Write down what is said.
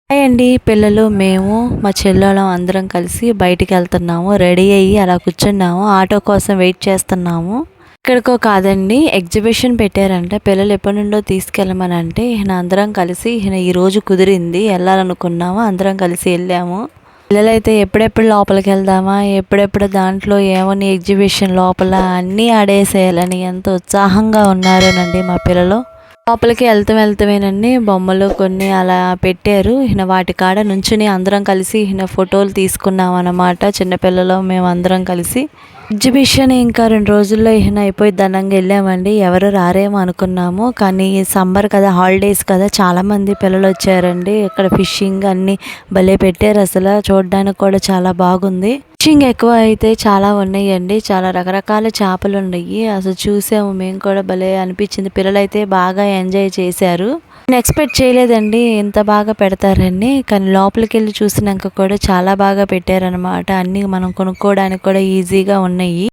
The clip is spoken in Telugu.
హాయ్ అండి పిల్లలు మేము మా చెల్లెళ్ళం అందరం కలిసి బయటికి వెళ్తున్నాము. రెడీ అయ్యి అలా కూర్చున్నాము. ఆటో కోసం వెయిట్ చేస్తున్నాము. ఇక్కడికో కాదండి, ఎగ్జిబిషన్ పెట్టారంట. పిల్లలు ఎప్పటి నుండో తీసుకెళ్ళమని అంటే అందరం కలిసి ఈరోజు కుదిరింది, వెళ్ళాలనుకున్నాము. అందరం కలిసి వెళ్ళాము. పిల్లలైతే ఎప్పుడెప్పుడు లోపలికి వెళ్దామా, ఎప్పుడెప్పుడు దాంట్లో ఏమని ఎగ్జిబిషన్ లోపల అన్నీ ఆడేసేయాలని ఎంత ఉత్సాహంగా ఉన్నారోనండి మా పిల్లలు. లోపలికి వెళ్తామేనండి, బొమ్మలు కొన్ని అలా పెట్టారు. వాటి కాడ నుంచుని అందరం కలిసి ఫోటోలు తీసుకున్నాం అన్నమాట. చిన్నపిల్లలు మేము అందరం కలిసి. ఎగ్జిబిషన్ ఇంకా 2 రోజుల్లో అయిపోయి అనంగా వెళ్ళామండి. ఎవరు రారేమో అనుకున్నాము, కానీ సమ్మర్ కదా, హాలిడేస్ కదా, చాలామంది పిల్లలు వచ్చారండి. ఇక్కడ ఫిషింగ్ అన్నీ భలే పెట్టారు. అసలు చూడడానికి కూడా చాలా బాగుంది. ఫిషింగ్ ఎక్కువ అయితే చాలా ఉన్నాయండి, చాలా రకరకాల చేపలు ఉన్నాయి. అసలు చూసాము మేము కూడా, భలే అనిపించింది. పిల్లలైతే బాగా ఎంజాయ్ చేశారు. నేను ఎక్స్పెక్ట్ చేయలేదండి ఇంత బాగా పెడతారని, కానీ లోపలికి వెళ్ళి చూసినాక కూడా చాలా బాగా పెట్టారనమాట. అన్నీ మనం కొనుక్కోవడానికి కూడా ఈజీగా ఉన్నాయి.